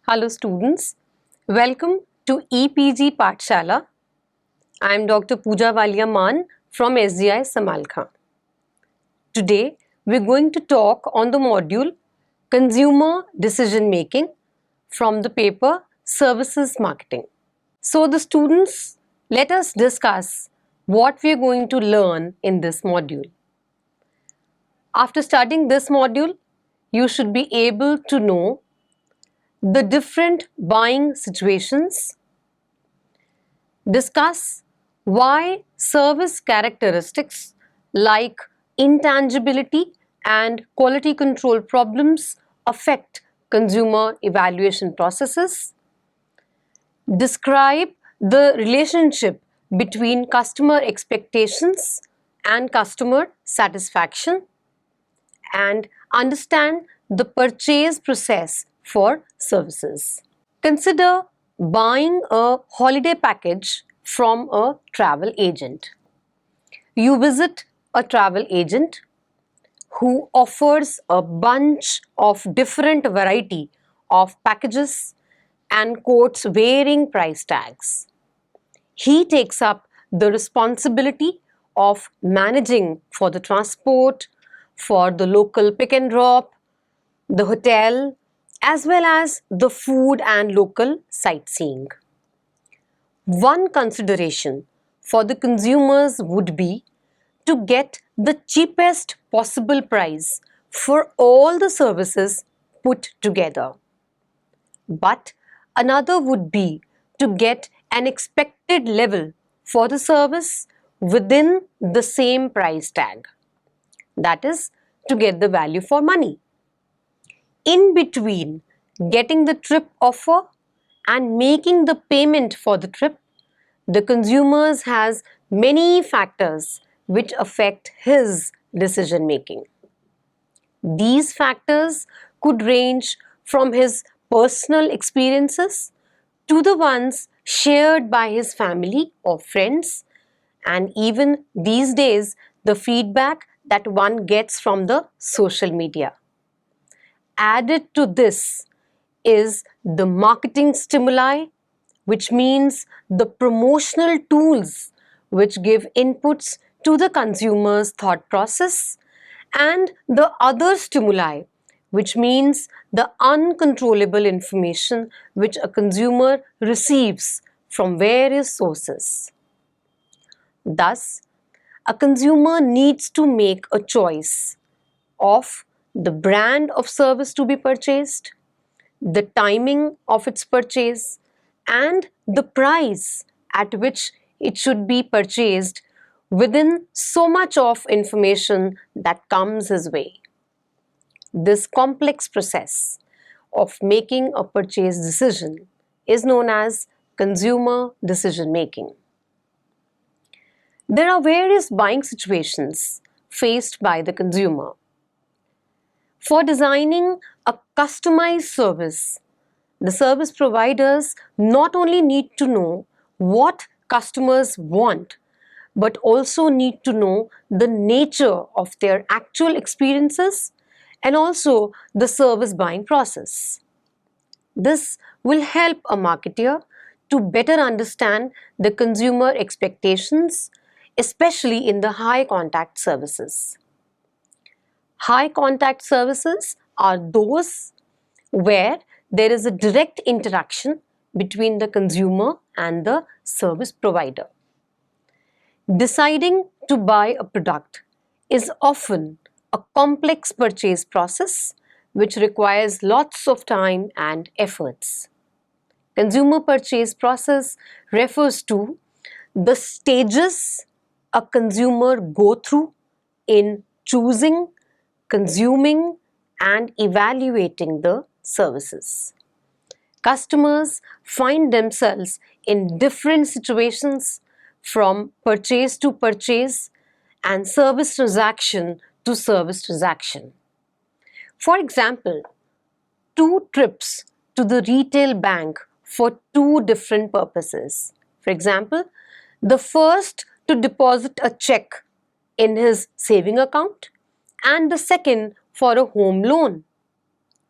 Hello students, welcome to EPG Pathshala. I am Dr. Pooja Walia Maan from SDI Samalkha. Today we are going to talk on the module Consumer Decision Making from the paper Services Marketing. So the students, let us discuss what we are going to learn in this module. After studying this module, you should be able to know the different buying situations, discuss why service characteristics like intangibility and quality control problems affect consumer evaluation processes, describe the relationship between customer expectations and customer satisfaction, and understand the purchase process for services. Consider buying a holiday package from a travel agent. You visit a travel agent who offers a bunch of different variety of packages and quotes varying price tags. He takes up the responsibility of managing for the transport, for the local pick and drop, the hotel, as well as the food and local sightseeing. One consideration for the consumers would be to get the cheapest possible price for all the services put together. But another would be to get an expected level for the service within the same price tag. That is, to get the value for money. In between getting the trip offer and making the payment for the trip, the consumers has many factors which affect his decision making. These factors could range from his personal experiences to the ones shared by his family or friends, and even these days the feedback that one gets from the social media. Added to this is the marketing stimuli, which means the promotional tools which give inputs to the consumer's thought process, and the other stimuli, which means the uncontrollable information which a consumer receives from various sources. Thus, a consumer needs to make a choice of the brand of service to be purchased, the timing of its purchase, and the price at which it should be purchased within so much of information that comes his way. This complex process of making a purchase decision is known as consumer decision making. There are various buying situations faced by the consumer. For designing a customized service, the service providers not only need to know what customers want, but also need to know the nature of their actual experiences and also the service buying process. This will help a marketer to better understand the consumer expectations, especially in the high contact services. High contact services are those where there is a direct interaction between the consumer and the service provider. Deciding to buy a product is often a complex purchase process which requires lots of time and efforts. Consumer purchase process refers to the stages a consumer go through in choosing, consuming, and evaluating the services. Customers find themselves in different situations from purchase to purchase and service transaction to service transaction. For example, two trips to the retail bank for two different purposes. For example, the first to deposit a check in his saving account and the second for a home loan.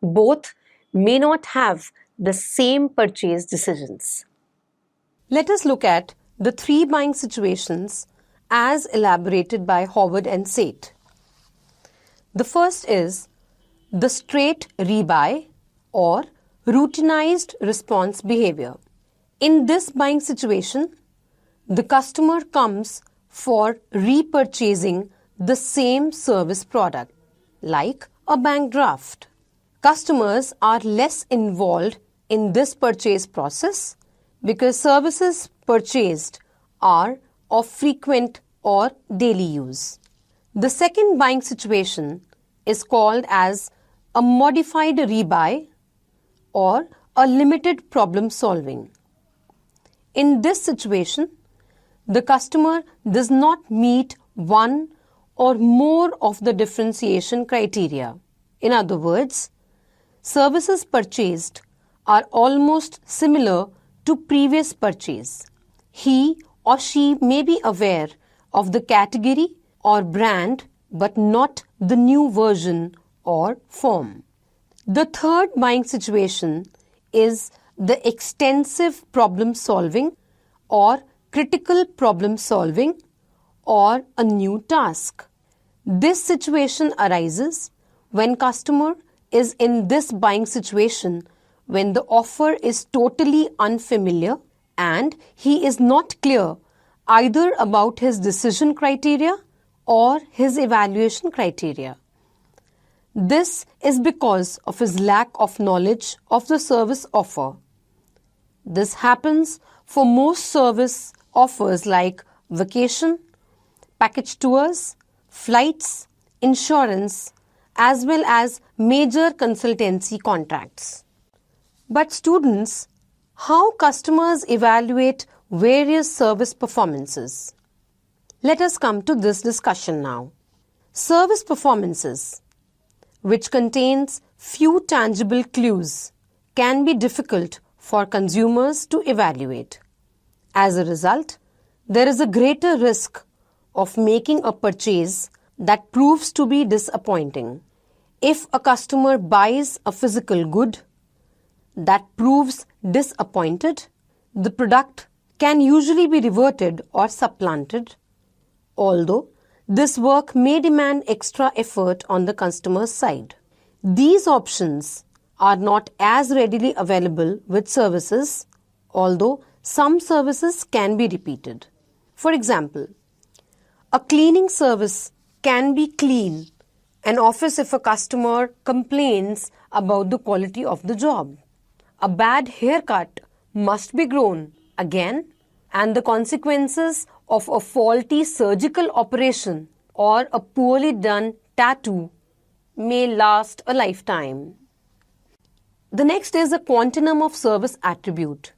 Both may not have the same purchase decisions. Let us look at the 3 buying situations as elaborated by Howard and Sate. The first is the straight rebuy or routinized response behavior. In this buying situation, the customer comes for repurchasing the same service product, like a bank draft. Customers are less involved in this purchase process because services purchased are of frequent or daily use. The second buying situation is called as a modified rebuy or a limited problem solving. In this situation, the customer does not meet one or more of the differentiation criteria. In other words, services purchased are almost similar to previous purchase. He or she may be aware of the category or brand but not the new version or form. The third buying situation is the extensive problem solving or critical problem solving or a new task. This situation arises when customer is in this buying situation when the offer is totally unfamiliar and he is not clear either about his decision criteria or his evaluation criteria. This is because of his lack of knowledge of the service offer. This happens for most service offers like vacation, package tours, flights, insurance, as well as major consultancy contracts. But students, how customers evaluate various service performances? Let us come to this discussion now. Service performances, which contains few tangible clues, can be difficult for consumers to evaluate. As a result, there is a greater risk of making a purchase that proves to be disappointing. If a customer buys a physical good that proves disappointed, the product can usually be reverted or supplanted, although this work may demand extra effort on the customer's side. These options are not as readily available with services, although some services can be repeated. For example, a cleaning service can be clean an office if a customer complains about the quality of the job. A bad haircut must be grown again, and the consequences of a faulty surgical operation or a poorly done tattoo may last a lifetime. The next is a quantum of service attribute.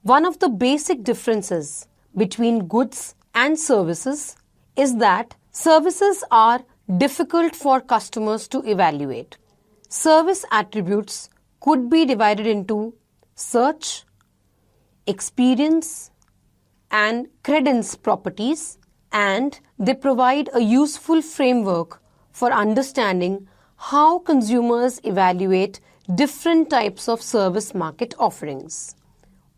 One of the basic differences between goods and services is that services are difficult for customers to evaluate. Service attributes could be divided into search, experience, and credence properties, and they provide a useful framework for understanding how consumers evaluate different types of service market offerings.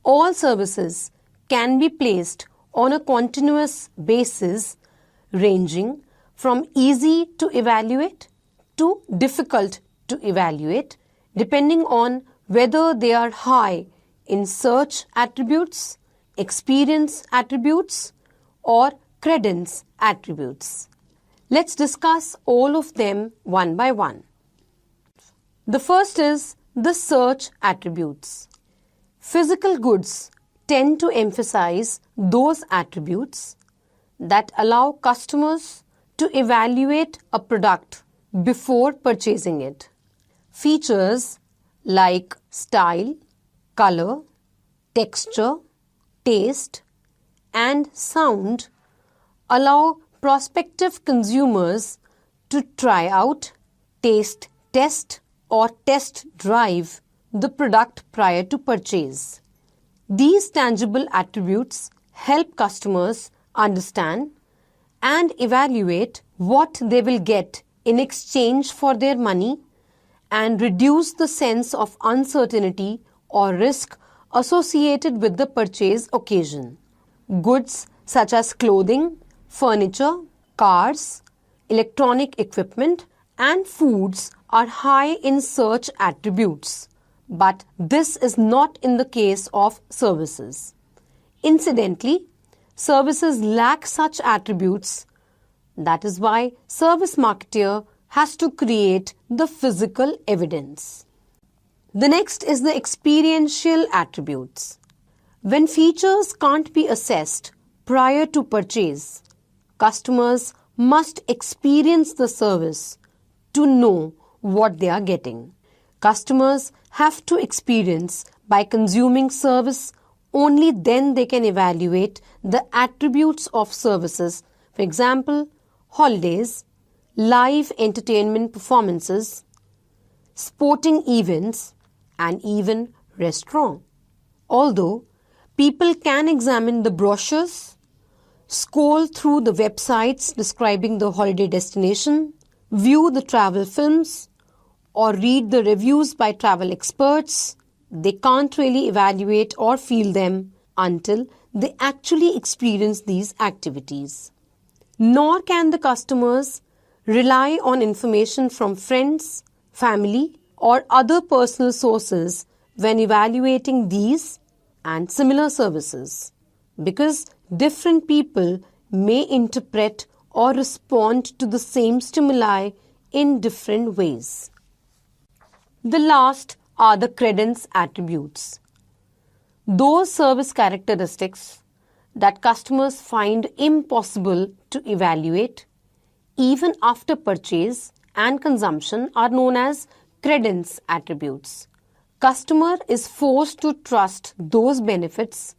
All services can be placed on a continuous basis ranging from easy to evaluate to difficult to evaluate, depending on whether they are high in search attributes, experience attributes, or credence attributes. Let's discuss all of them one by one. The first is the search attributes. Physical goods tend to emphasize those attributes that allow customers to evaluate a product before purchasing it. Features like style, color, texture, taste, and sound allow prospective consumers to try out, taste test, or test drive the product prior to purchase. These tangible attributes help customers understand and evaluate what they will get in exchange for their money and reduce the sense of uncertainty or risk associated with the purchase occasion. Goods such as clothing, furniture, cars, electronic equipment, and foods are high in such attributes, but this is not in the case of services. Incidentally, services lack such attributes. That is why service marketer has to create the physical evidence. The next is the experiential attributes. When features can't be assessed prior to purchase, customers must experience the service to know what they are getting. Customers have to experience by consuming service, only then they can evaluate the attributes of services. For example, holidays, live entertainment performances, sporting events, and even restaurant. Although people can examine the brochures, scroll through the websites describing the holiday destination, view the travel films, or read the reviews by travel experts, they can't really evaluate or feel them until they actually experience these activities. Nor can the customers rely on information from friends, family, or other personal sources when evaluating these and similar services, because different people may interpret or respond to the same stimuli in different ways. The last are the credence attributes. Those service characteristics that customers find impossible to evaluate even after purchase and consumption are known as credence attributes. Customer is forced to trust those benefits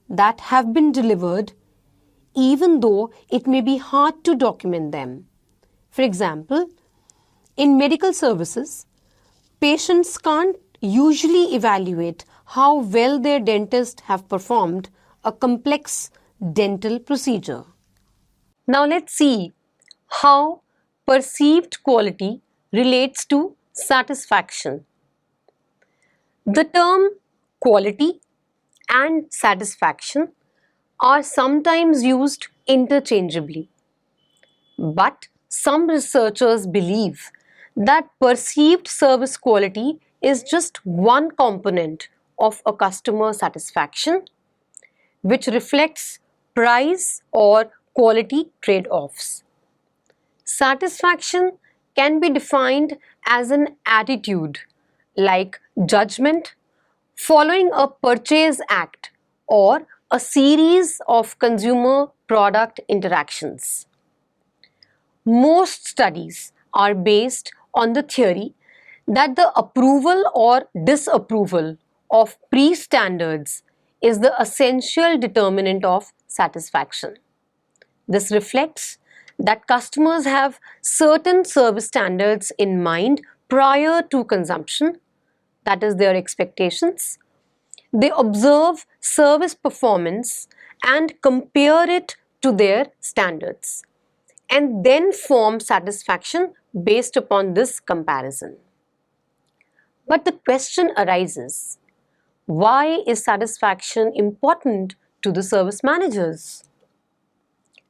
that have been delivered even though it may be hard to document them. For example, in medical services, patients can't usually evaluate how well their dentist have performed a complex dental procedure. Now let's see how perceived quality relates to satisfaction. The term quality and satisfaction are sometimes used interchangeably, but some researchers believe that perceived service quality is just one component of a customer satisfaction, which reflects price or quality trade-offs. Satisfaction can be defined as an attitude like judgment following a purchase act or a series of consumer product interactions. Most studies are based on the theory that the approval or disapproval of pre-standards is the essential determinant of satisfaction. This reflects that customers have certain service standards in mind prior to consumption, that is their expectations. They observe service performance and compare it to their standards, and then form satisfaction based upon this comparison. But the question arises, why is satisfaction important to the service managers?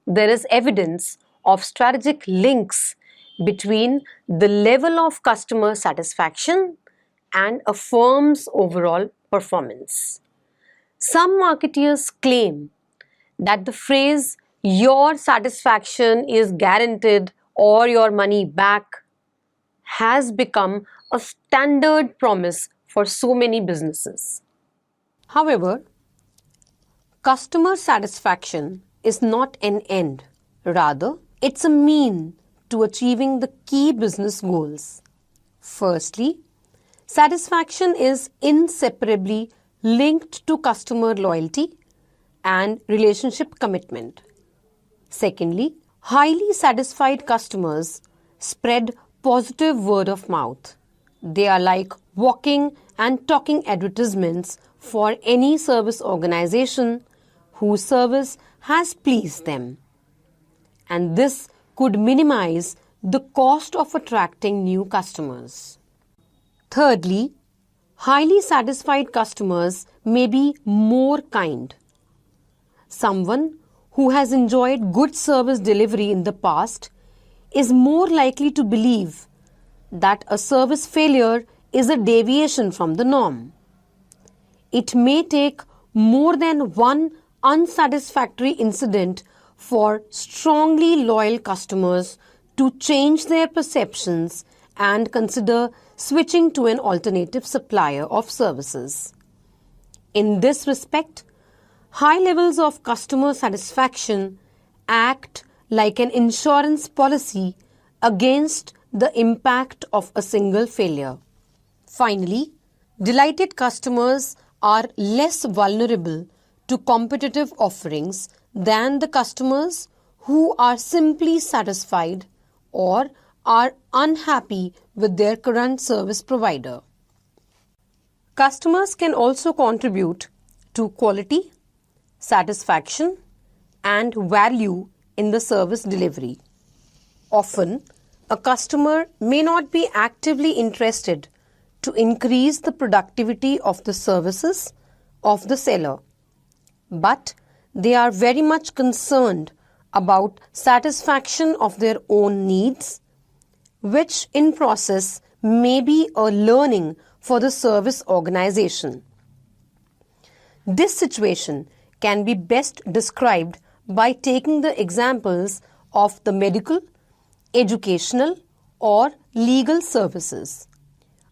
There is evidence of strategic links between the level of customer satisfaction and a firm's overall performance. Some marketers claim that the phrase "your satisfaction is guaranteed or your money back" has become a standard promise for so many businesses. However, customer satisfaction is not an end. Rather, it's a mean to achieving the key business goals. Firstly, satisfaction is inseparably linked to customer loyalty and relationship commitment. Secondly, highly satisfied customers spread positive word of mouth. They are like walking and talking advertisements for any service organization whose service has pleased them. And this could minimize the cost of attracting new customers. Thirdly, Highly satisfied customers may be more kind. Someone who has enjoyed good service delivery in the past is more likely to believe that a service failure is a deviation from the norm. It may take more than one unsatisfactory incident for strongly loyal customers to change their perceptions and consider switching to an alternative supplier of services. In this respect, high levels of customer satisfaction act like an insurance policy against the impact of a single failure. Finally, delighted customers are less vulnerable to competitive offerings than the customers who are simply satisfied or are unhappy with their current service provider. Customers can also contribute to quality, satisfaction, and value in the service delivery. Often, a customer may not be actively interested to increase the productivity of the services of the seller, but they are very much concerned about satisfaction of their own needs, which in process may be a learning for the service organization. This situation can be best described by taking the examples of the medical, educational, or legal services.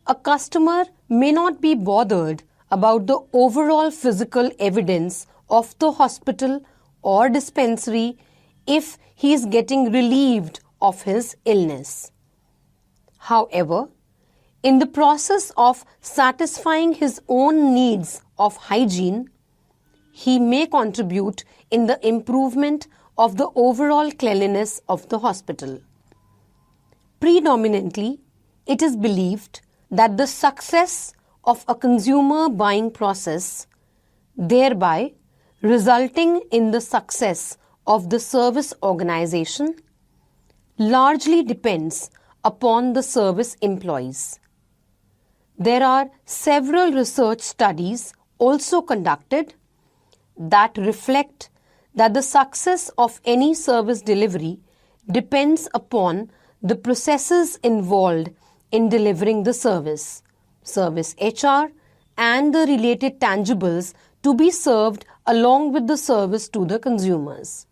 A customer may not be bothered about the overall physical evidence of the hospital or dispensary if he is getting relieved of his illness. However, in the process of satisfying his own needs of hygiene, he may contribute in the improvement of the overall cleanliness of the hospital. Predominantly, it is believed that the success of a consumer buying process, thereby resulting in the success of the service organization, largely depends upon the service employees. There are several research studies also conducted that reflect that the success of any service delivery depends upon the processes involved in delivering the service HR, and the related tangibles to be served along with the service to the consumers.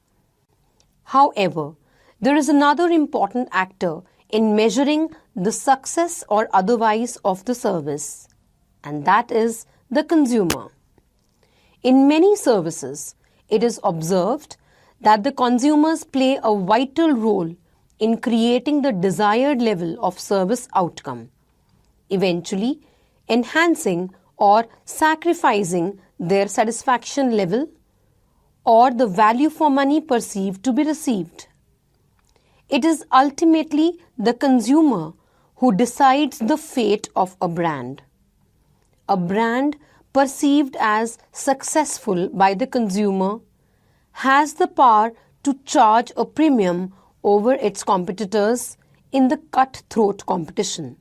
However, there is another important actor in measuring the success or otherwise of the service, and that is the consumer. In many services, it is observed that the consumers play a vital role in creating the desired level of service outcome, eventually enhancing or sacrificing their satisfaction level or the value for money perceived to be received. It is ultimately the consumer who decides the fate of a brand. A brand perceived as successful by the consumer has the power to charge a premium over its competitors in the cutthroat competition.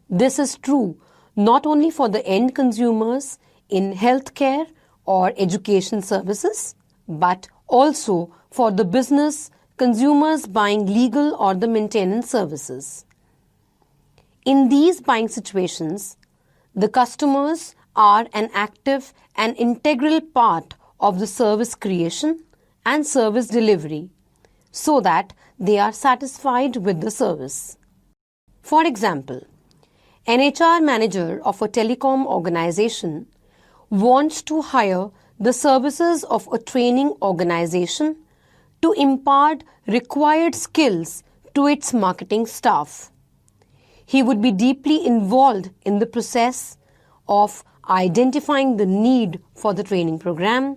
This is true not only for the end consumers in healthcare or education services, but also for the business consumers buying legal or the maintenance services. In these buying situations, the customers are an active and integral part of the service creation and service delivery so that they are satisfied with the service. For example, an HR manager of a telecom organization wants to hire the services of a training organization to impart required skills to its marketing staff. He would be deeply involved in the process of identifying the need for the training program,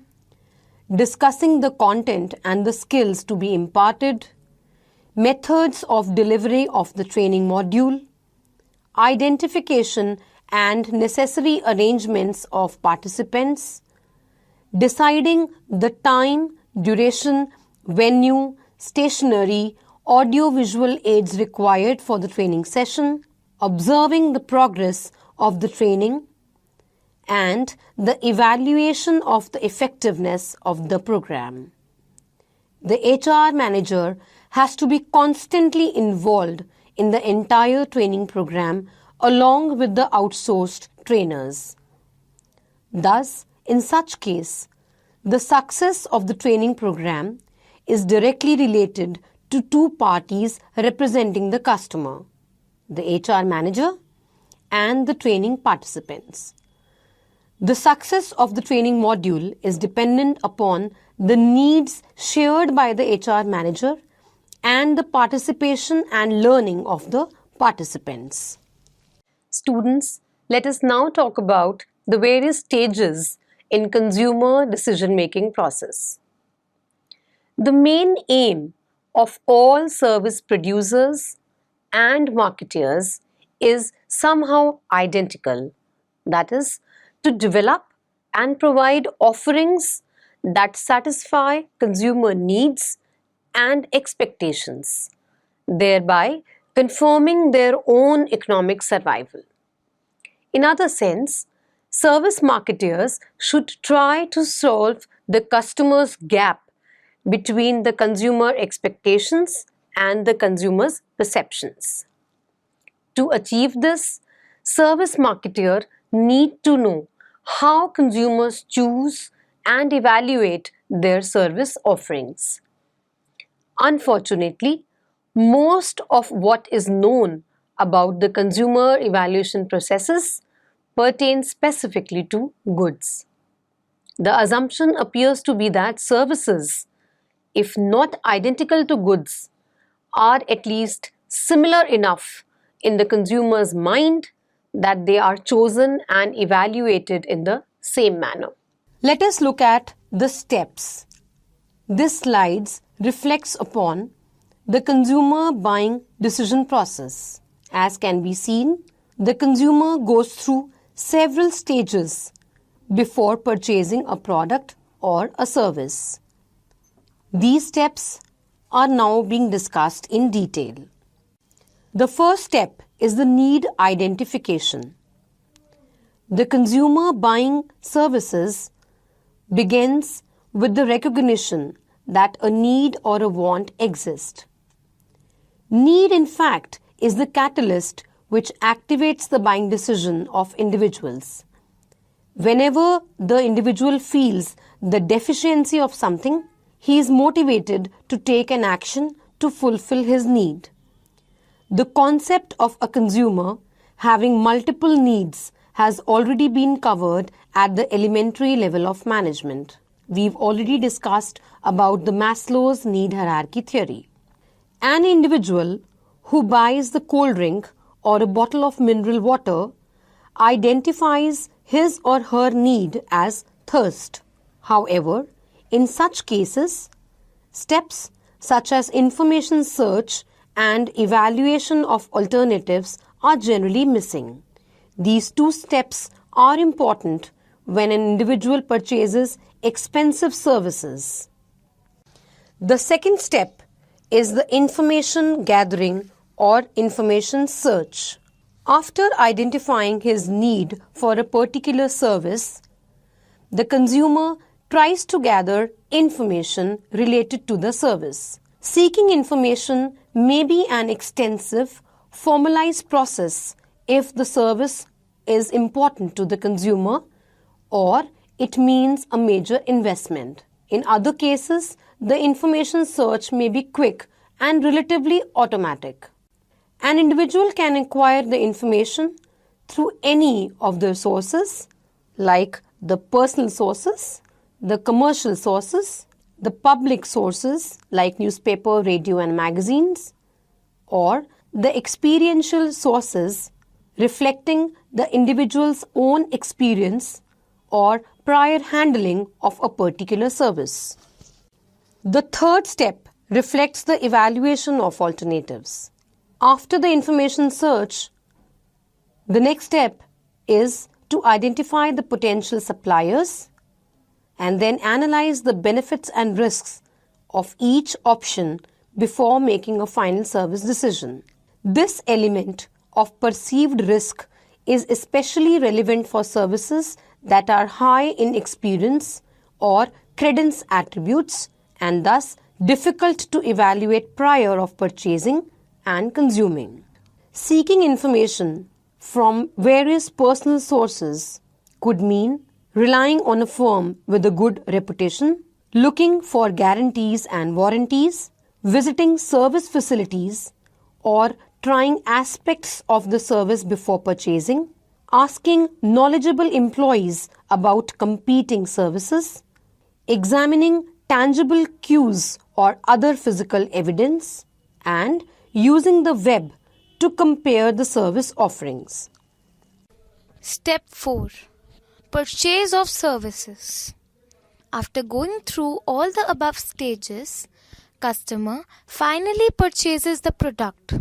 discussing the content and the skills to be imparted, methods of delivery of the training module, identification and necessary arrangements of participants, deciding the time, duration, venue, stationery, audio-visual aids required for the training session, observing the progress of the training and the evaluation of the effectiveness of the program. The HR manager has to be constantly involved in the entire training program along with the outsourced trainers. Thus, in such case, the success of the training program is directly related to two parties representing the customer, the HR manager and the training participants. The success of the training module is dependent upon the needs shared by the HR manager and the participation and learning of the participants. Students, let us now talk about the various stages in consumer decision-making process. The main aim of all service producers and marketers is somehow identical, that is, to develop and provide offerings that satisfy consumer needs and expectations, thereby confirming their own economic survival. In other sense, service marketers should try to solve the customer's gap between the consumer expectations and the consumer's perceptions. To achieve this, service marketer need to know how consumers choose and evaluate their service offerings. Unfortunately, most of what is known about the consumer evaluation processes pertains specifically to goods. The assumption appears to be that services, if not identical to goods, are at least similar enough in the consumer's mind that they are chosen and evaluated in the same manner. Let us look at the steps. This slide reflects upon the consumer buying decision process. As can be seen, the consumer goes through several stages before purchasing a product or a service. These steps are now being discussed in detail. The first step is the need identification. The consumer buying services begins with the recognition that a need or a want exists. Need, in fact, is the catalyst which activates the buying decision of individuals. Whenever the individual feels the deficiency of something, he is motivated to take an action to fulfill his need. The concept of a consumer having multiple needs has already been covered at the elementary level of management. We've already discussed about the Maslow's need hierarchy theory. An individual who buys the cold drink or a bottle of mineral water identifies his or her need as thirst. However, in such cases, steps such as information search and evaluation of alternatives are generally missing. These two steps are important when an individual purchases expensive services. The second step is the information gathering or information search. After identifying his need for a particular service, the consumer tries to gather information related to the service. Seeking information may be an extensive, formalized process if the service is important to the consumer or it means a major investment. In other cases, the information search may be quick and relatively automatic. An individual can acquire the information through any of the sources like the personal sources, the commercial sources, the public sources like newspaper, radio and magazines, or the experiential sources reflecting the individual's own experience or prior handling of a particular service. The third step reflects the evaluation of alternatives. After the information search, the next step is to identify the potential suppliers and then analyze the benefits and risks of each option before making a final service decision. This element of perceived risk is especially relevant for services that are high in experience or credence attributes and thus difficult to evaluate prior of purchasing and consuming. Seeking information from various personal sources could mean relying on a firm with a good reputation, looking for guarantees and warranties, visiting service facilities, or trying aspects of the service before purchasing, asking knowledgeable employees about competing services, examining tangible cues or other physical evidence, and using the web to compare the service offerings. Step 4. Purchase of services. After going through all the above stages, customer finally purchases the product.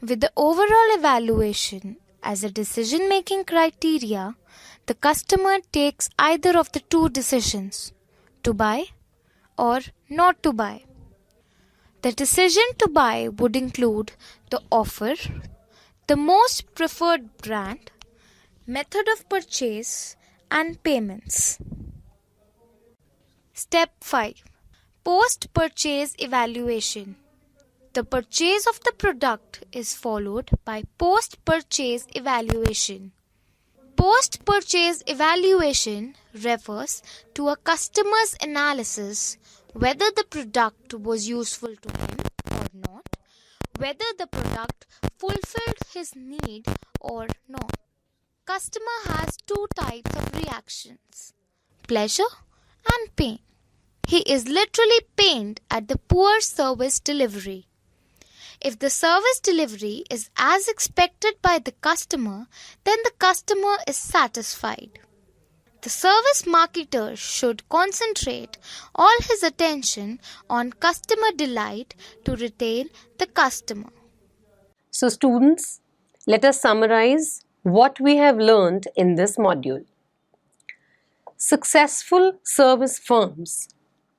With the overall evaluation as a decision-making criteria, the customer takes either of the two decisions, to buy or not to buy. The decision to buy would include the offer, the most preferred brand, method of purchase, and payments. Step 5. Post-purchase evaluation. The purchase of the product is followed by post-purchase evaluation. Post-purchase evaluation refers to a customer's analysis whether the product was useful to him or not, whether the product fulfilled his need or not. Customer has two types of reactions, pleasure and pain. He is literally pained at the poor service delivery. If the service delivery is as expected by the customer, then the customer is satisfied. The service marketer should concentrate all his attention on customer delight to retain the customer. So students, let us summarize what we have learned in this module. Successful service firms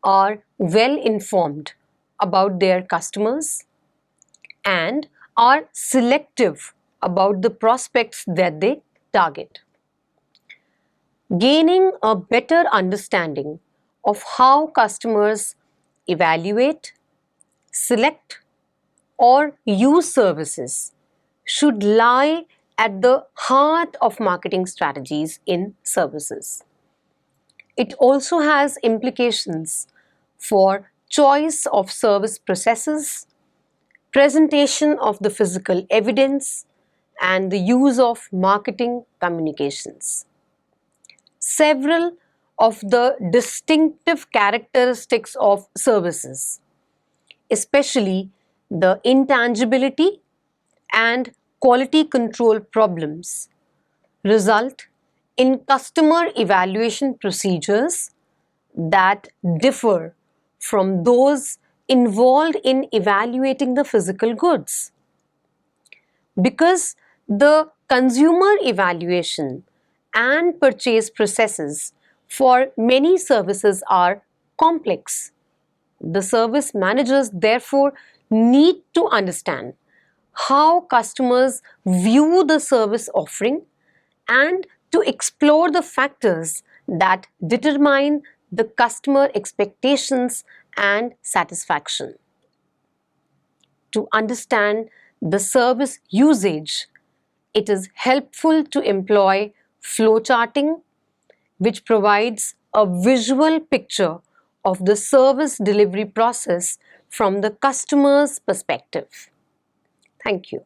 are well informed about their customers and are selective about the prospects that they target. Gaining a better understanding of how customers evaluate, select, or use services should lie at the heart of marketing strategies in services. It also has implications for choice of service processes, presentation of the physical evidence, and the use of marketing communications. Several of the distinctive characteristics of services, especially the intangibility and quality control problems, result in customer evaluation procedures that differ from those involved in evaluating the physical goods. Because the consumer evaluation and purchase processes for many services are complex, the service managers therefore need to understand how customers view the service offering and to explore the factors that determine the customer expectations and satisfaction. To understand the service usage, it is helpful to employ flowcharting, which provides a visual picture of the service delivery process from the customer's perspective. Thank you.